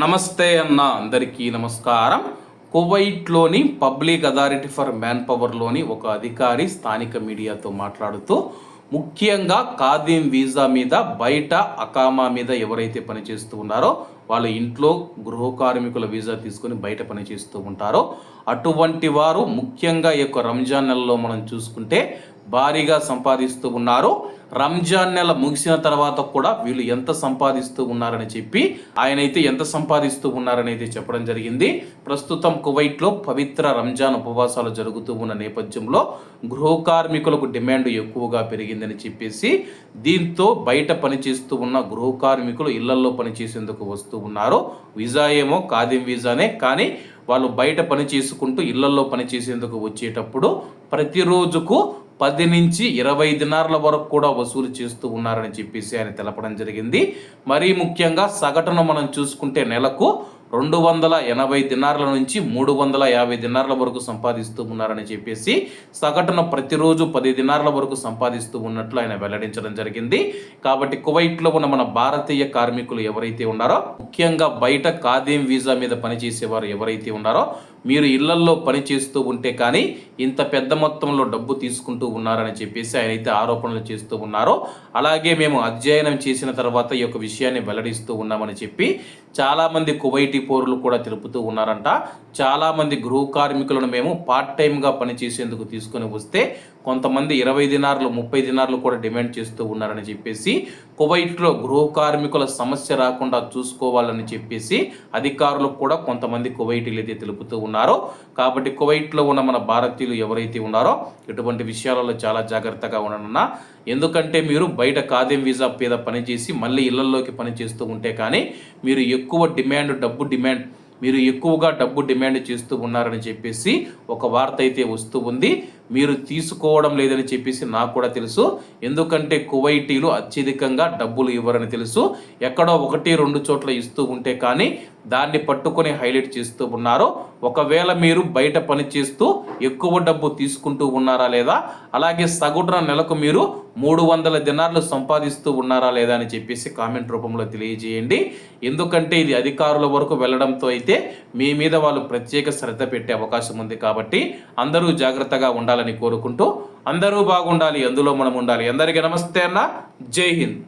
నమస్తే అన్న అందరికీ నమస్కారం. కువైట్లోని పబ్లిక్ అథారిటీ ఫర్ మ్యాన్ పవర్లోని ఒక అధికారి స్థానిక మీడియాతో మాట్లాడుతూ ముఖ్యంగా ఖాదీం వీసా మీద బయట అకామా మీద ఎవరైతే పనిచేస్తూ ఉన్నారో వాళ్ళు ఇంట్లో గృహ కార్మికుల వీసా తీసుకొని బయట పనిచేస్తూ ఉంటారో అటువంటి వారు ముఖ్యంగా ఈ యొక్క రంజాన్ నెలలో మనం చూసుకుంటే భారీగా సంపాదిస్తూ ఉన్నారు. రంజాన్ నెల ముగిసిన తర్వాత కూడా వీళ్ళు ఎంత సంపాదిస్తూ ఉన్నారని చెప్పి ఆయనైతే ఎంత సంపాదిస్తూ ఉన్నారని అయితే చెప్పడం జరిగింది. ప్రస్తుతం కువైట్లో పవిత్ర రంజాన్ ఉపవాసాలు జరుగుతూ ఉన్న నేపథ్యంలో గృహ కార్మికులకు డిమాండ్ ఎక్కువగా పెరిగిందని చెప్పేసి దీంతో బయట పనిచేస్తూ ఉన్న గృహ కార్మికులు ఇళ్లల్లో పనిచేసేందుకు వస్తూ ఉన్నారు. వీసా ఏమో ఖాదీం వీసానే, కానీ వాళ్ళు బయట పని చేసుకుంటూ ఇళ్లల్లో పనిచేసేందుకు వచ్చేటప్పుడు ప్రతిరోజుకు 10 నుంచి 20 దినార్ల వరకు కూడా వసూలు చేస్తూ ఉన్నారని చెప్పేసి ఆయన తెలపడం జరిగింది. మరీ ముఖ్యంగా సగటును మనం చూసుకుంటే నెలకు 280 దినార్ల నుంచి 350 దినార్ల వరకు సంపాదిస్తూ ఉన్నారని చెప్పేసి సగటున ప్రతిరోజు 10 దినార్ల వరకు సంపాదిస్తూ ఉన్నట్లు ఆయన వెల్లడించడం జరిగింది. కాబట్టి కువైట్లో ఉన్న మన భారతీయ కార్మికులు ఎవరైతే ఉన్నారో, ముఖ్యంగా బయట ఖాదీం వీసా మీద పనిచేసేవారు ఎవరైతే ఉన్నారో, మీరు ఇళ్లల్లో పనిచేస్తూ ఉంటే కానీ ఇంత పెద్ద మొత్తంలో డబ్బు తీసుకుంటూ ఉన్నారని చెప్పేసి ఆయన అయితే ఆరోపణలు చేస్తూ ఉన్నారో, అలాగే మేము అధ్యయనం చేసిన తర్వాత ఈ యొక్క విషయాన్ని వెల్లడిస్తూ ఉన్నామని చెప్పి చాలామంది కువైటీ పౌరులు కూడా తెలుపుతూ ఉన్నారంట. చాలామంది గృహ కార్మికులను మేము పార్ట్ టైంగా పనిచేసేందుకు తీసుకొని వస్తే కొంతమంది 20 దినార్లు 30 దినార్లు కూడా డిమాండ్ చేస్తూ ఉన్నారని చెప్పేసి కువైట్లో గృహ కార్మికుల సమస్య రాకుండా చూసుకోవాలని చెప్పేసి అధికారులకు కూడా కొంతమంది కువైటీలు అయితే తెలుపుతూ ఉన్నారో. కాబట్టి కువైట్లో ఉన్న మన భారతీయులు ఎవరైతే ఉన్నారో ఇటువంటి విషయాలలో చాలా జాగ్రత్తగా ఉండనున్నా. ఎందుకంటే మీరు బయట ఖాదీం వీసా మీద పనిచేసి మళ్ళీ ఇళ్లలోకి పనిచేస్తూ ఉంటే కానీ మీరు ఎక్కువగా డబ్బు డిమాండ్ చేస్తూ ఉన్నారని చెప్పేసి ఒక వార్త అయితే వస్తూ ఉంది. మీరు తీసుకోవడం లేదని చెప్పేసి నాకు కూడా తెలుసు. ఎందుకంటే కువైటీలు అత్యధికంగా డబ్బులు ఇవ్వరని తెలుసు. ఎక్కడో 1-2 చోట్ల ఇస్తూ ఉంటే కానీ దాన్ని పట్టుకొని హైలైట్ చేస్తూ ఉన్నారు. ఒకవేళ మీరు బయట పని చేస్తూ ఎక్కువ డబ్బు తీసుకుంటూ ఉన్నారా లేదా, అలాగే సగటున నెలకు మీరు 300 దినార్లు సంపాదిస్తూ ఉన్నారా లేదా అని చెప్పేసి కామెంట్ రూపంలో తెలియజేయండి. ఎందుకంటే ఇది అధికారుల వరకు వెళ్ళడంతో అయితే మీ మీద వాళ్ళు ప్రత్యేక శ్రద్ధ పెట్టే అవకాశం ఉంది. కాబట్టి అందరూ జాగ్రత్తగా ఉండాలని కోరుకుంటూ అందరూ బాగుండాలి, అందులో మనం ఉండాలి. అందరికీ నమస్తే అన్న, జై హింద్.